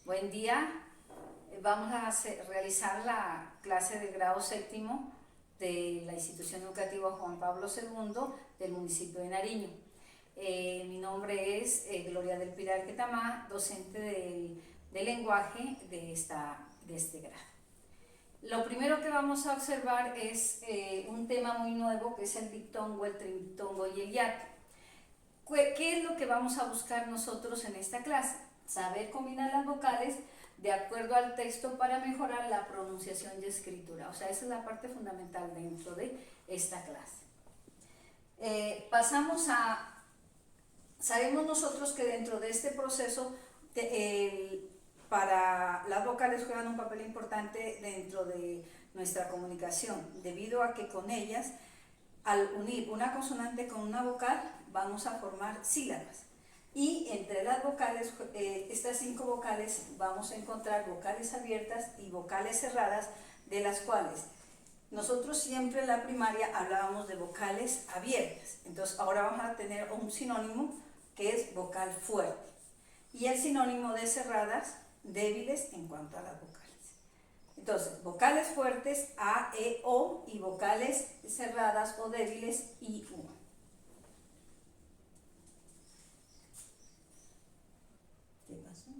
Buen día. Vamos a realizar la clase del grado séptimo de la institución educativa Juan Pablo II del municipio de Nariño. Mi nombre es Gloria del Pilar Quetamá, docente de lenguaje de este grado. Lo primero que vamos a observar es un tema muy nuevo, que es el diptongo, el triptongo y el hiato. ¿Qué es lo que vamos a buscar nosotros en esta clase? Saber combinar las vocales de acuerdo al texto para mejorar la pronunciación y escritura. O sea, esa es la parte fundamental dentro de esta clase. Sabemos nosotros que dentro de este proceso, para las vocales juegan un papel importante dentro de nuestra comunicación, debido a que con ellas, al unir una consonante con una vocal, vamos a formar sílabas. Y entre las vocales, estas 5 vocales, vamos a encontrar vocales abiertas y vocales cerradas, de las cuales nosotros siempre en la primaria hablábamos de vocales abiertas. Entonces ahora vamos a tener un sinónimo que es vocal fuerte. Y el sinónimo de cerradas, débiles en cuanto a las vocales. Entonces, vocales fuertes, A, E, O, y vocales cerradas o débiles, I, U. ¿Qué pasó?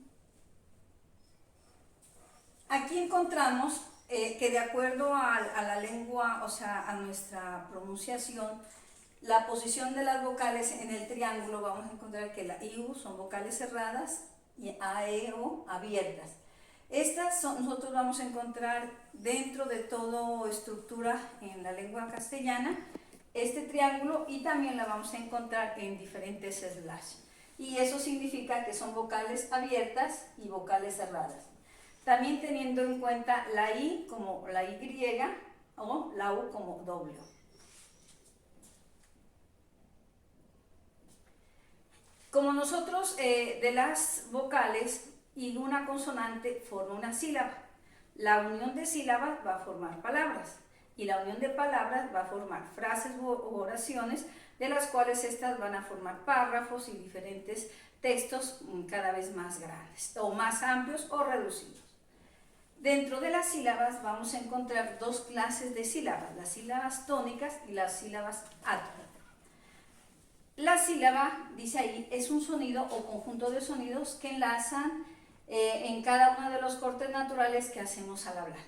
Aquí encontramos que de acuerdo a la lengua, o sea, a nuestra pronunciación, la posición de las vocales en el triángulo, vamos a encontrar que la I, U son vocales cerradas y A, E, O abiertas. Estas nosotros vamos a encontrar dentro de toda estructura en la lengua castellana, este triángulo, y también la vamos a encontrar en diferentes slash. Y eso significa que son vocales abiertas y vocales cerradas. También teniendo en cuenta la I como la Y o la U como W. Como nosotros de las vocales y una consonante forma una sílaba, la unión de sílabas va a formar palabras y la unión de palabras va a formar frases u oraciones, de las cuales estas van a formar párrafos y diferentes textos cada vez más grandes o más amplios o reducidos. Dentro de las sílabas vamos a encontrar 2 clases de sílabas, las sílabas tónicas y las sílabas átonas. La sílaba, dice ahí, es un sonido o conjunto de sonidos que enlazan en cada uno de los cortes naturales que hacemos al hablar.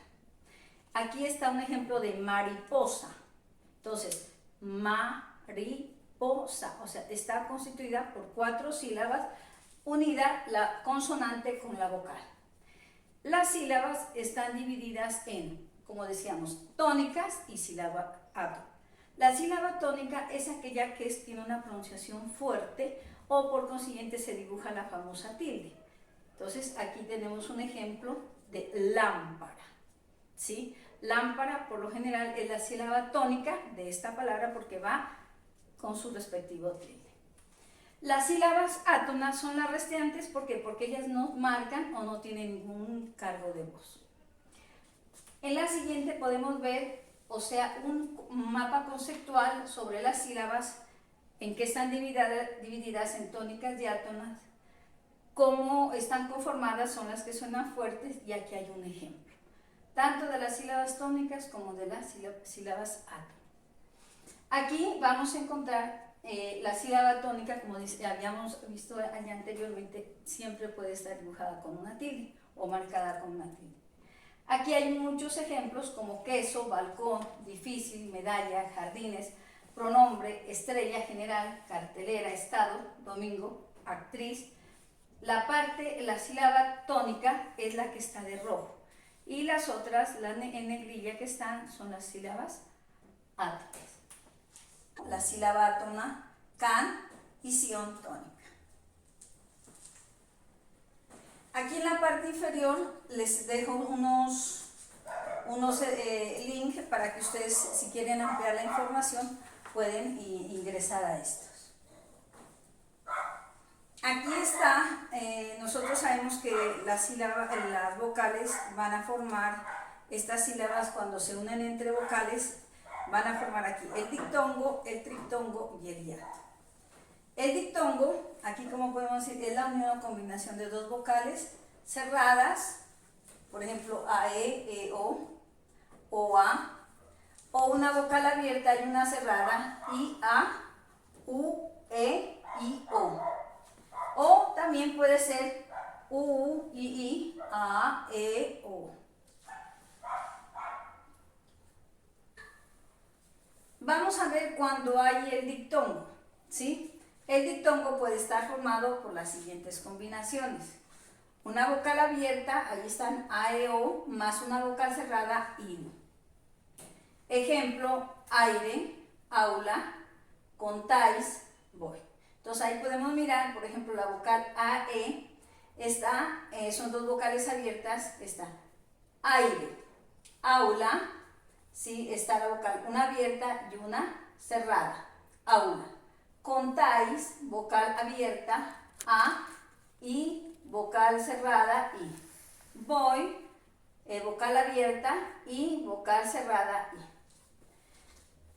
Aquí está un ejemplo de mariposa. Entonces, mariposa, o sea, está constituida por 4 sílabas, unida la consonante con la vocal. Las sílabas están divididas en, como decíamos, tónicas y sílaba átona. La sílaba tónica es aquella que tiene una pronunciación fuerte o por consiguiente se dibuja la famosa tilde. Entonces aquí tenemos un ejemplo de lámpara, ¿sí? Lámpara por lo general es la sílaba tónica de esta palabra porque va con su respectivo tilde. Las sílabas átonas son las restantes porque ellas no marcan o no tienen ningún cargo de voz. En la siguiente podemos ver, o sea, un mapa conceptual sobre las sílabas, en que están divididas en tónicas y átonas, cómo están conformadas, son las que suenan fuertes, y aquí hay un ejemplo, tanto de las sílabas tónicas como de las sílabas átonas. Aquí vamos a encontrar la sílaba tónica, como habíamos visto allá anteriormente, siempre puede estar dibujada con una tilde o marcada con una tilde. Aquí hay muchos ejemplos como queso, balcón, difícil, medalla, jardines, pronombre, estrella, general, cartelera, estado, domingo, actriz. La sílaba tónica es la que está de rojo y las otras, la en negrilla que están, son las sílabas átonas. La sílaba átona, can y sion tónica. Aquí en la parte inferior les dejo unos links para que ustedes, si quieren ampliar la información, pueden ingresar a estos. Aquí está, nosotros sabemos que las vocales van a formar, estas sílabas cuando se unen entre vocales, van a formar aquí el diptongo, el triptongo y el hiato. El diptongo, aquí como podemos decir, es la unión o combinación de 2 vocales cerradas, por ejemplo, AE, EO, A, o una vocal abierta y una cerrada, IA, UE, IO. O también puede ser UU, II, A, E, O. Vamos a ver cuando hay el diptongo, ¿sí? El diptongo puede estar formado por las siguientes combinaciones. Una vocal abierta, ahí están A, E, O, más una vocal cerrada, IU. Ejemplo, aire, aula, contáis, voy. Entonces ahí podemos mirar, por ejemplo, la vocal AE, son dos vocales abiertas, está aire, aula, ¿sí? Está la vocal una abierta y una cerrada, aula. Contáis, vocal abierta, A, y vocal cerrada, I. Voy, vocal abierta y vocal cerrada, I.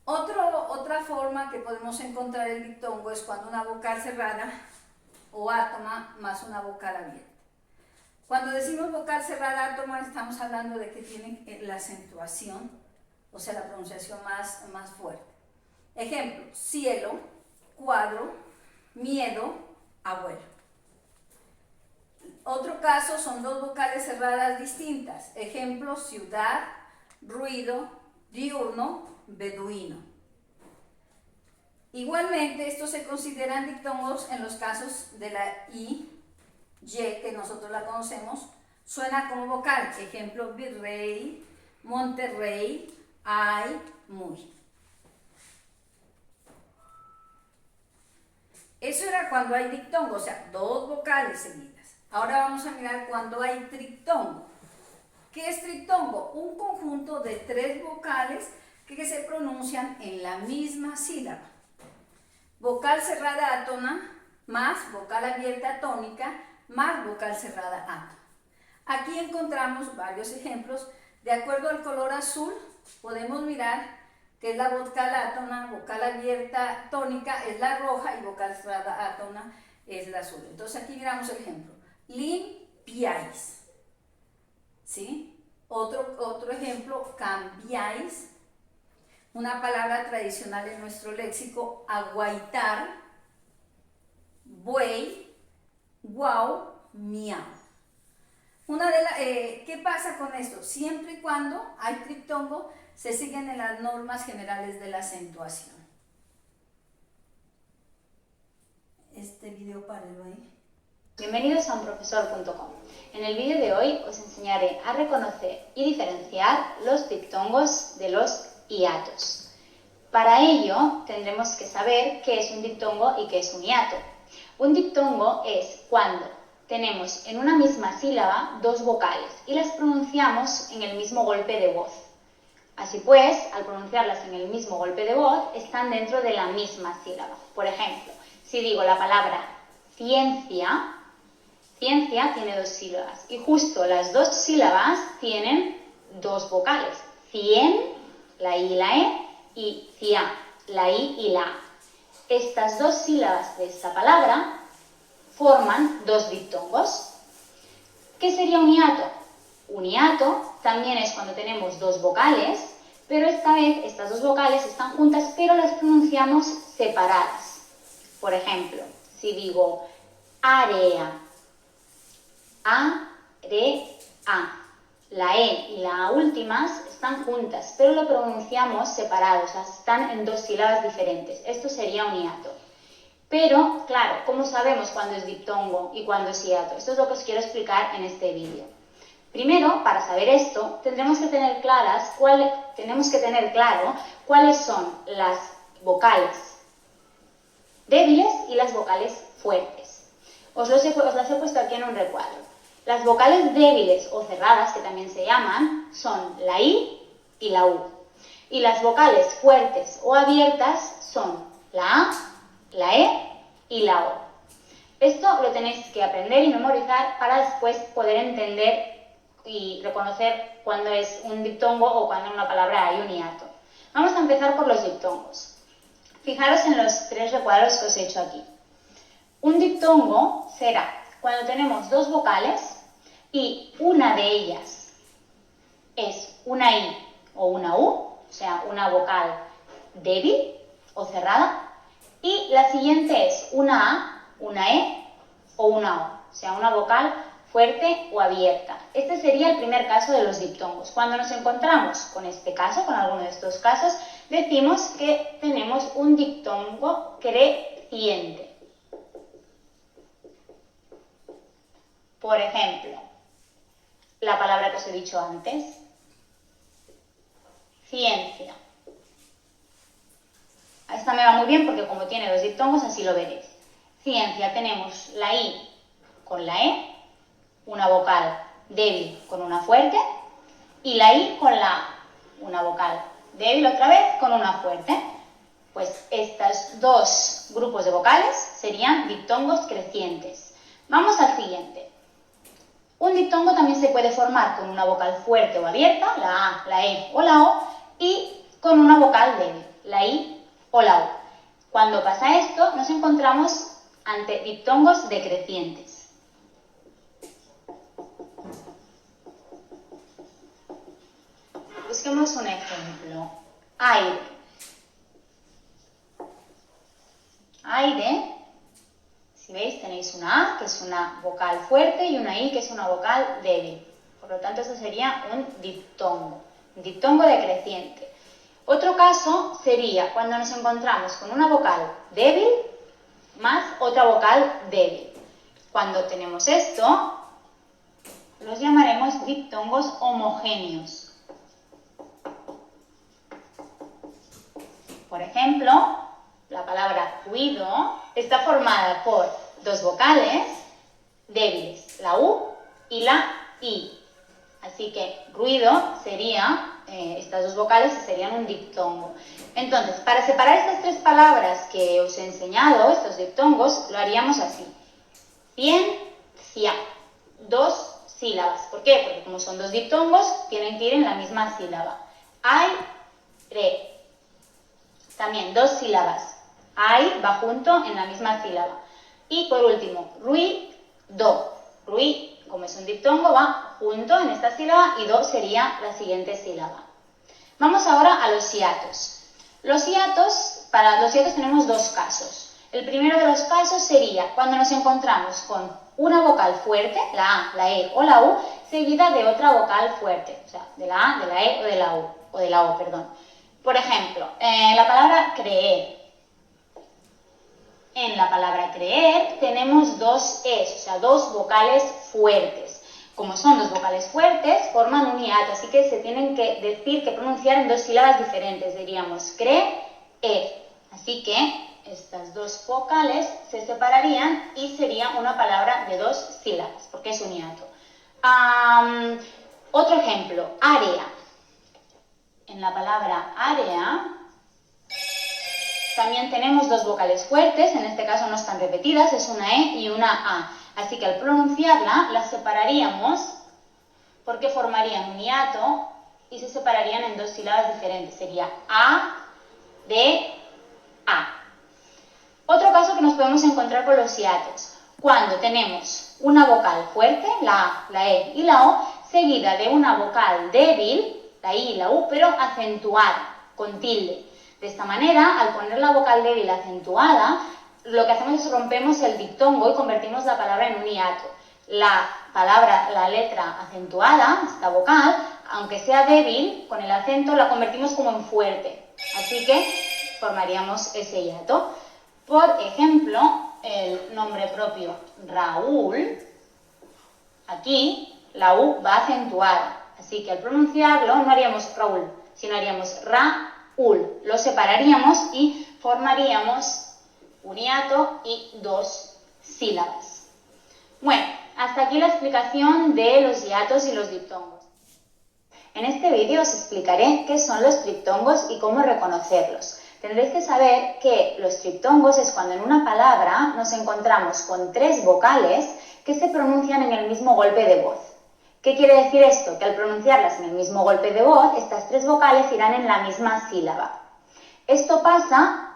Otra forma que podemos encontrar el diptongo es cuando una vocal cerrada o átoma más una vocal abierta. Cuando decimos vocal cerrada, átoma, estamos hablando de que tienen la acentuación, o sea, la pronunciación más fuerte. Ejemplo, cielo, cuadro, miedo, abuelo. Otro caso son dos vocales cerradas distintas. Ejemplo, ciudad, ruido, diurno, beduino. Igualmente, estos se consideran diptongos en los casos de la I, Y, que nosotros la conocemos, suena como vocal. Ejemplo, virrey, Monterrey, ay, muy. Eso era cuando hay diptongo, o sea, dos vocales seguidas. Ahora vamos a mirar cuando hay triptongo. ¿Qué es triptongo? Un conjunto de tres vocales que se pronuncian en la misma sílaba. Vocal cerrada átona más vocal abierta tónica más vocal cerrada átona. Aquí encontramos varios ejemplos. De acuerdo al color azul, podemos mirar que es la vocal átona, vocal abierta tónica es la roja y vocal cerrada átona es la azul. Entonces aquí miramos el ejemplo. Limpiáis. ¿Sí? Otro ejemplo, cambiáis. Una palabra tradicional en nuestro léxico, aguaitar, buey, guau, miau. ¿Qué pasa con esto? Siempre y cuando hay triptongo, se siguen en las normas generales de la acentuación. Este video párelo ahí. Bienvenidos a unprofesor.com. En el vídeo de hoy os enseñaré a reconocer y diferenciar los diptongos de los hiatos. Para ello tendremos que saber qué es un diptongo y qué es un hiato. Un diptongo es cuando tenemos en una misma sílaba dos vocales y las pronunciamos en el mismo golpe de voz. Así pues, al pronunciarlas en el mismo golpe de voz, están dentro de la misma sílaba. Por ejemplo, si digo la palabra ciencia, ciencia tiene dos sílabas y justo las dos sílabas tienen dos vocales. Cien, la I y la E, y cia, la I y la A. Estas dos sílabas de esta palabra forman dos diptongos. ¿Qué sería un hiato? Un hiato también es cuando tenemos dos vocales, pero esta vez estas dos vocales están juntas, pero las pronunciamos separadas. Por ejemplo, si digo area, area, la E y la A últimas están juntas, pero lo pronunciamos separados, o sea, están en dos sílabas diferentes. Esto sería un hiato. Pero, claro, ¿cómo sabemos cuándo es diptongo y cuándo es hiato? Esto es lo que os quiero explicar en este vídeo. Primero, para saber esto, tenemos que tener claro cuáles son las vocales débiles y las vocales fuertes. Os las he puesto aquí en un recuadro. Las vocales débiles o cerradas, que también se llaman, son la I y la U. Y las vocales fuertes o abiertas son la A, la E y la O. Esto lo tenéis que aprender y memorizar para después poder entender y reconocer cuándo es un diptongo o cuándo en una palabra hay un hiato. Vamos a empezar por los diptongos. Fijaros en los tres recuadros que os he hecho aquí. Un diptongo será cuando tenemos dos vocales, y una de ellas es una I o una U, o sea, una vocal débil o cerrada, y la siguiente es una A, una E o una O sea, una vocal fuerte o abierta. Este sería el primer caso de los diptongos. Cuando nos encontramos con este caso, con alguno de estos casos, decimos que tenemos un diptongo creciente. Por ejemplo, la palabra que os he dicho antes, ciencia. Esta me va muy bien porque como tiene dos diptongos, así lo veréis. Ciencia, tenemos la I con la E, una vocal débil con una fuerte, y la I con la A, una vocal débil otra vez con una fuerte. Pues estos dos grupos de vocales serían diptongos crecientes. Vamos al siguiente. Un diptongo también se puede formar con una vocal fuerte o abierta, la A, la E o la O, y con una vocal débil, la I o la U. Cuando pasa esto, nos encontramos ante diptongos decrecientes. Busquemos un ejemplo. Aire. Aire, si veis, tenéis una A, que es una vocal fuerte, y una I, que es una vocal débil. Por lo tanto, eso sería un diptongo decreciente. Otro caso sería cuando nos encontramos con una vocal débil más otra vocal débil. Cuando tenemos esto, los llamaremos diptongos homogéneos. Por ejemplo, la palabra ruido está formada por dos vocales débiles, la U y la I. Así que ruido sería, estas dos vocales serían un diptongo. Entonces, para separar estas tres palabras que os he enseñado, estos diptongos, lo haríamos así. Ciencia, dos sílabas. ¿Por qué? Porque como son dos diptongos, tienen que ir en la misma sílaba. Aire. También dos sílabas. Ai va junto en la misma sílaba. Y por último, ruido. Rui, como es un diptongo, va junto en esta sílaba y do sería la siguiente sílaba. Vamos ahora a los hiatos. Para los hiatos tenemos dos casos. El primero de los casos sería cuando nos encontramos con una vocal fuerte, la A, la E o la U, seguida de otra vocal fuerte, o sea, de la A, de la E o de la U, o de la O, perdón. Por ejemplo, la palabra creer. En la palabra creer tenemos dos Es, o sea, dos vocales fuertes. Como son dos vocales fuertes, forman un hiato, así que se tienen que decir, que pronunciar en dos sílabas diferentes. Diríamos creer. Así que estas dos vocales se separarían y sería una palabra de dos sílabas, porque es un hiato. Otro ejemplo, área. En la palabra área también tenemos dos vocales fuertes, en este caso no están repetidas, es una E y una A. Así que al pronunciarla las separaríamos porque formarían un hiato y se separarían en dos sílabas diferentes. Sería A, D, A. Otro caso que nos podemos encontrar con los hiatos, cuando tenemos una vocal fuerte, la A, la E y la O, seguida de una vocal débil, la I y la U, pero acentuada, con tilde. De esta manera, al poner la vocal débil acentuada, lo que hacemos es rompemos el diptongo y convertimos la palabra en un hiato. La letra acentuada, esta vocal, aunque sea débil, con el acento la convertimos como en fuerte. Así que formaríamos ese hiato. Por ejemplo, el nombre propio Raúl, aquí la U va acentuada. Así que al pronunciarlo no haríamos Raúl, sino haríamos Raúl. Lo separaríamos y formaríamos un hiato y dos sílabas. Bueno, hasta aquí la explicación de los hiatos y los diptongos. En este vídeo os explicaré qué son los triptongos y cómo reconocerlos. Tendréis que saber que los triptongos es cuando en una palabra nos encontramos con tres vocales que se pronuncian en el mismo golpe de voz. ¿Qué quiere decir esto? Que al pronunciarlas en el mismo golpe de voz, estas tres vocales irán en la misma sílaba. Esto pasa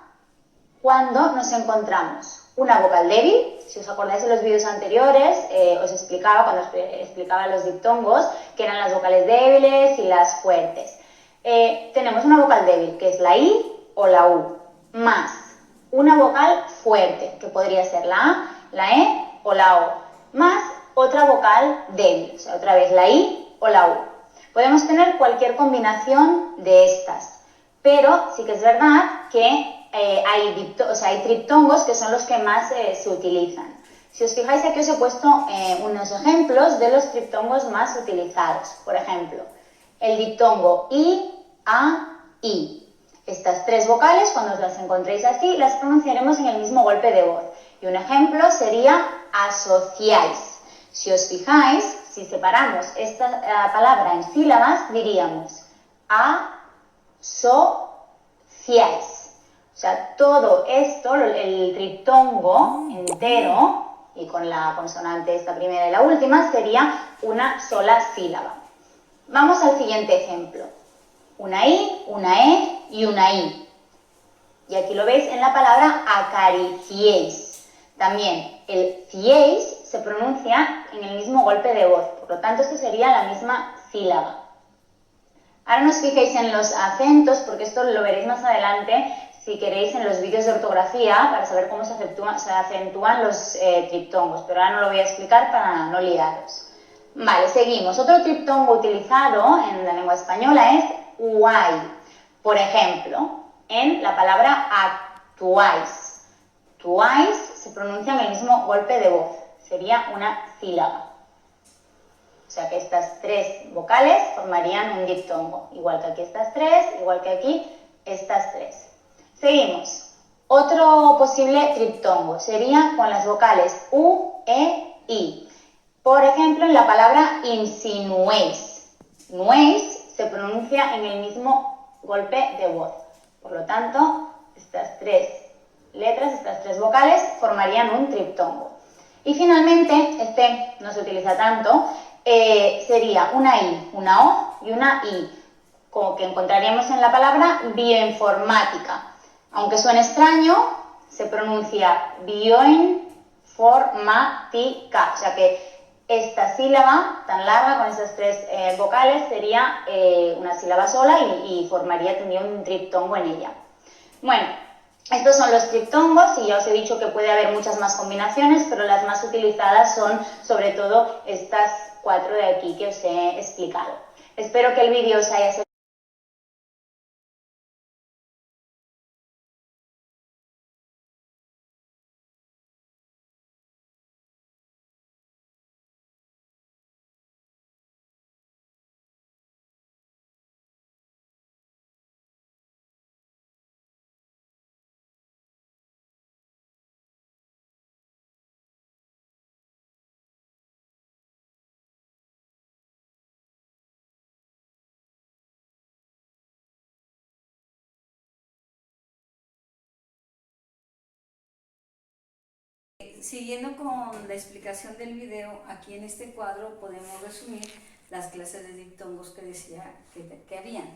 cuando nos encontramos una vocal débil. Si os acordáis de los vídeos anteriores, os explicaba, cuando os explicaba los diptongos, que eran las vocales débiles y las fuertes. Tenemos una vocal débil, que es la I o la U, más una vocal fuerte, que podría ser la A, la E o la O, más otra vocal débil, o sea, otra vez la I o la U. Podemos tener cualquier combinación de estas, pero sí que es verdad que hay triptongos que son los que más se utilizan. Si os fijáis, aquí os he puesto unos ejemplos de los triptongos más utilizados. Por ejemplo, el diptongo I, A, I. Estas tres vocales, cuando os las encontréis así, las pronunciaremos en el mismo golpe de voz. Y un ejemplo sería asociáis. Si os fijáis, si separamos esta palabra en sílabas, diríamos asociáis. O sea, todo esto, el triptongo entero, y con la consonante esta primera y la última, sería una sola sílaba. Vamos al siguiente ejemplo. Una I, una E y una I. Y aquí lo veis en la palabra acariciéis. También el ciéis se pronuncia en el mismo golpe de voz, por lo tanto esto sería la misma sílaba. Ahora no os fijéis en los acentos, porque esto lo veréis más adelante si queréis en los vídeos de ortografía para saber cómo se acentúan los triptongos, pero ahora no lo voy a explicar para no liaros. Vale, seguimos. Otro triptongo utilizado en la lengua española es uai. Por ejemplo, en la palabra actuáis. Tuáis se pronuncia en el mismo golpe de voz, sería una sílaba. O sea que estas tres vocales formarían un diptongo, igual que aquí estas tres, igual que aquí estas tres. Seguimos. Otro posible triptongo sería con las vocales U, E, I. Por ejemplo, en la palabra insinuéis. Nuéis se pronuncia en el mismo golpe de voz. Por lo tanto, estas tres letras, estas tres vocales, formarían un triptongo. Y finalmente, este no se utiliza tanto, sería una I, una O y una I, como que encontraríamos en la palabra bioinformática. Aunque suene extraño, se pronuncia bioinformática, o sea que esta sílaba tan larga con esas tres vocales sería una sílaba sola y tendría un triptongo en ella. Bueno, estos son los triptongos y ya os he dicho que puede haber muchas más combinaciones, pero las más utilizadas son sobre todo estas cuatro de aquí que os he explicado. Espero que el vídeo os haya servido. Siguiendo con la explicación del video, aquí en este cuadro podemos resumir las clases de diptongos que decía que habían.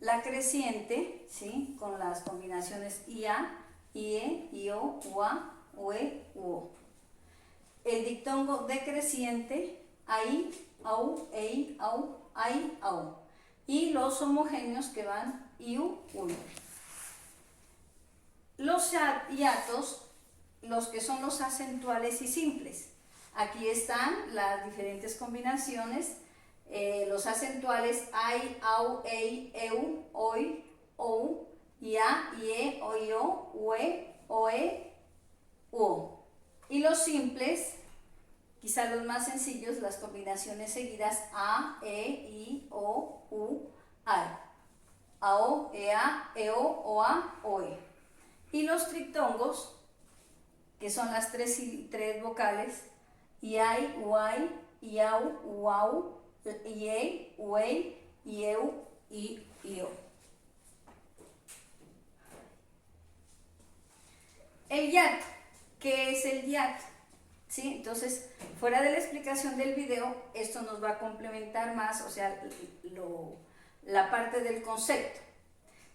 La creciente, ¿sí?, con las combinaciones IA, IE, IO, UA, UE, UO. El diptongo decreciente, AI, AU, EI, AU, AI, AU. Y los homogéneos que van IU, UU. Los hiatos, los que son los acentuales y simples. Aquí están las diferentes combinaciones, los acentuales ai, au, ei, eu, oi, ou, ia, ie, oio, ue, oe, uo. Y los simples, quizá los más sencillos, las combinaciones seguidas a, e, i, o, u, a. Ao, ea, eo, oa, oe. Y los triptongos, que son las tres vocales, iai, uai, iau, uau, iei, uei, ieu, i, io. El hiato, ¿qué es el hiato? ¿Sí? Entonces, fuera de la explicación del video, esto nos va a complementar más, o sea, la parte del concepto.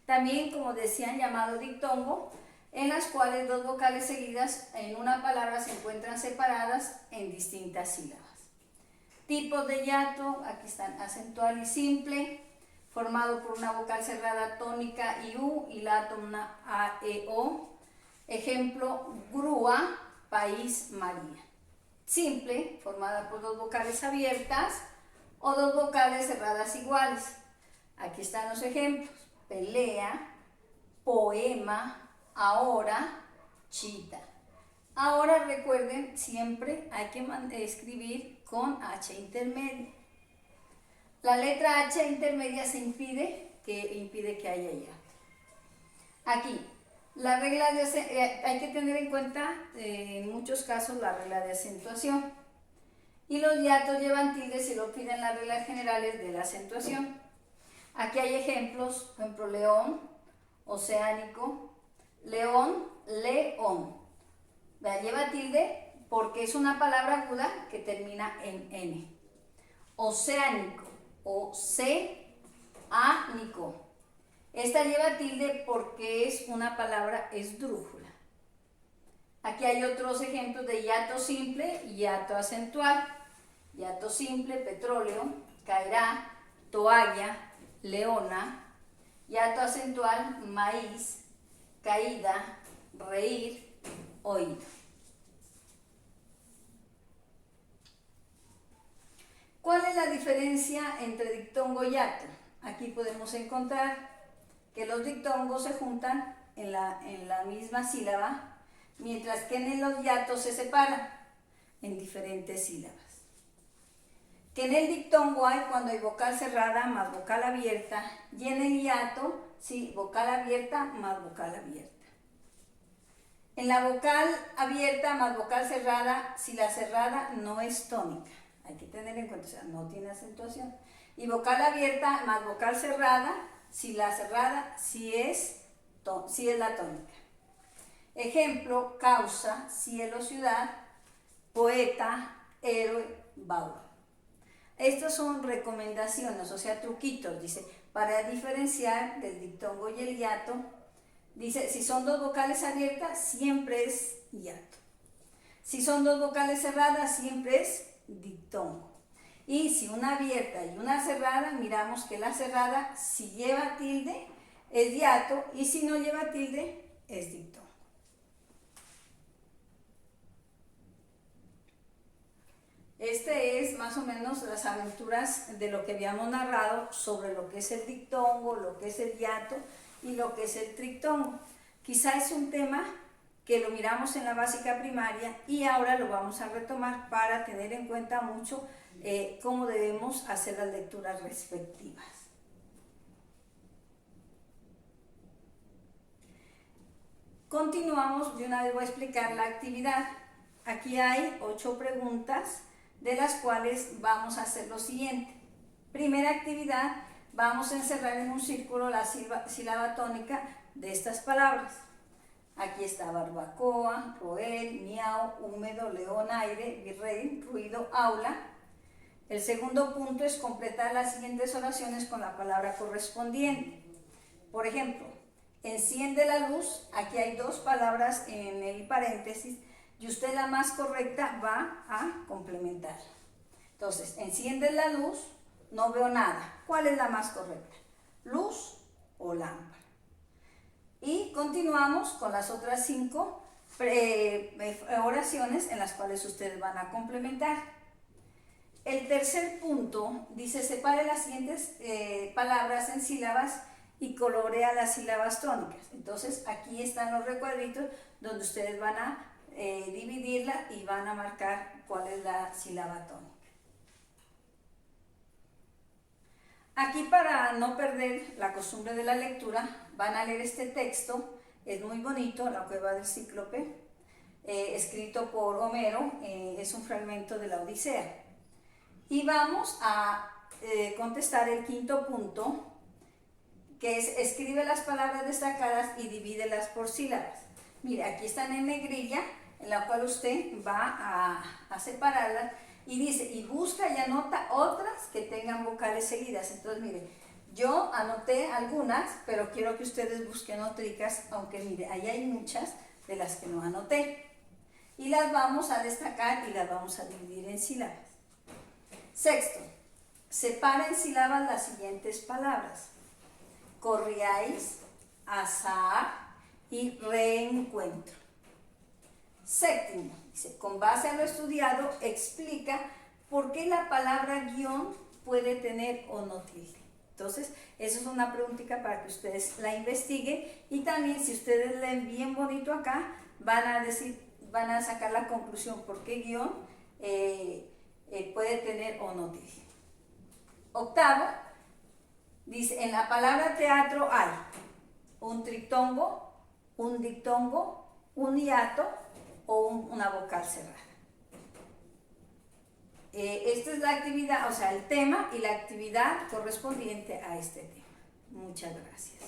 También, como decían, llamado diptongo, en las cuales dos vocales seguidas en una palabra se encuentran separadas en distintas sílabas. Tipos de hiato, aquí están acentual y simple, formado por una vocal cerrada tónica y U y la átona A, E, O. Ejemplo, grúa, país, María. Simple, formada por dos vocales abiertas o dos vocales cerradas iguales. Aquí están los ejemplos: pelea, poema, ahora, chita. Ahora recuerden, siempre hay que escribir con H intermedia. La letra H intermedia se impide que haya hiato. Aquí, la regla hay que tener en cuenta en muchos casos la regla de acentuación. Y los hiatos llevan tilde si lo piden las reglas generales de la acentuación. Aquí hay ejemplos, por ejemplo, león, oceánico, león, león. Lleva tilde porque es una palabra aguda que termina en N. Oceánico, oceánico. Esta lleva tilde porque es una palabra esdrújula. Aquí hay otros ejemplos de hiato simple y hiato acentual. Hiato simple, petróleo, caerá, toalla, leona. Hiato acentual, maíz, caída, reír, oído. ¿Cuál es la diferencia entre dictongo y hiato? Aquí podemos encontrar que los dictongos se juntan en la misma sílaba, mientras que en los hiatos se separan en diferentes sílabas. Que en el dictongo hay cuando hay vocal cerrada más vocal abierta, y en el hiato, sí, vocal abierta más vocal abierta. En la vocal abierta más vocal cerrada, si la cerrada no es tónica, hay que tener en cuenta, o sea, no tiene acentuación. Y vocal abierta más vocal cerrada, si la cerrada sí es la tónica. Ejemplo, causa, cielo, ciudad, poeta, héroe, baúl. Estas son recomendaciones, o sea, truquitos, dice, para diferenciar del dictongo y el hiato. Dice, si son dos vocales abiertas, siempre es hiato. Si son dos vocales cerradas, siempre es dictongo. Y si una abierta y una cerrada, miramos que la cerrada, si lleva tilde, es hiato, y si no lleva tilde, es dictongo. Este es más o menos las aventuras de lo que habíamos narrado sobre lo que es el dictongo, lo que es el hiato y lo que es el trictongo. Quizá es un tema que lo miramos en la básica primaria y ahora lo vamos a retomar para tener en cuenta mucho cómo debemos hacer las lecturas respectivas. Continuamos, de una vez voy a explicar la actividad. Aquí hay 8 preguntas, de las cuales vamos a hacer lo siguiente. Primera actividad, vamos a encerrar en un círculo la sílaba tónica de estas palabras. Aquí está barbacoa, roer, miau, húmedo, león, aire, virrey, ruido, aula. El segundo punto es completar las siguientes oraciones con la palabra correspondiente. Por ejemplo, enciende la luz, aquí hay 2 palabras en el paréntesis, y usted la más correcta va a complementar. Entonces, enciende la luz, no veo nada. ¿Cuál es la más correcta? ¿Luz o lámpara? Y continuamos con las otras 5 oraciones en las cuales ustedes van a complementar. El tercer punto dice, separe las siguientes palabras en sílabas y colorea las sílabas tónicas. Entonces, aquí están los recuadritos donde ustedes van a dividirla y van a marcar cuál es la sílaba tónica. Aquí, para no perder la costumbre de la lectura, van a leer este texto, es muy bonito, La cueva del cíclope, escrito por Homero, es un fragmento de la Odisea. Y vamos a contestar el 5.º punto, que es, escribe las palabras destacadas y divídelas por sílabas. Mire, aquí están en negrilla, en la cual usted va a separarlas, y dice, y busca y anota otras que tengan vocales seguidas. Entonces, mire, Yo anoté algunas, pero quiero que ustedes busquen otricas, aunque mire, ahí hay muchas de las que no anoté. Y las vamos a destacar y las vamos a dividir en sílabas. Sexto, separa en sílabas las siguientes palabras: corríais, azar y reencuentro. Séptimo, dice, con base a lo estudiado, explica por qué la palabra guión puede tener o no tilde. Entonces, eso es una preguntita para que ustedes la investiguen, y también si ustedes leen bien bonito acá, van a sacar la conclusión por qué guión puede tener o no tilde. Octavo, dice, en la palabra teatro hay un triptongo, un diptongo, un hiato o una vocal cerrada. Esta es la actividad, o sea, el tema y la actividad correspondiente a este tema. Muchas gracias.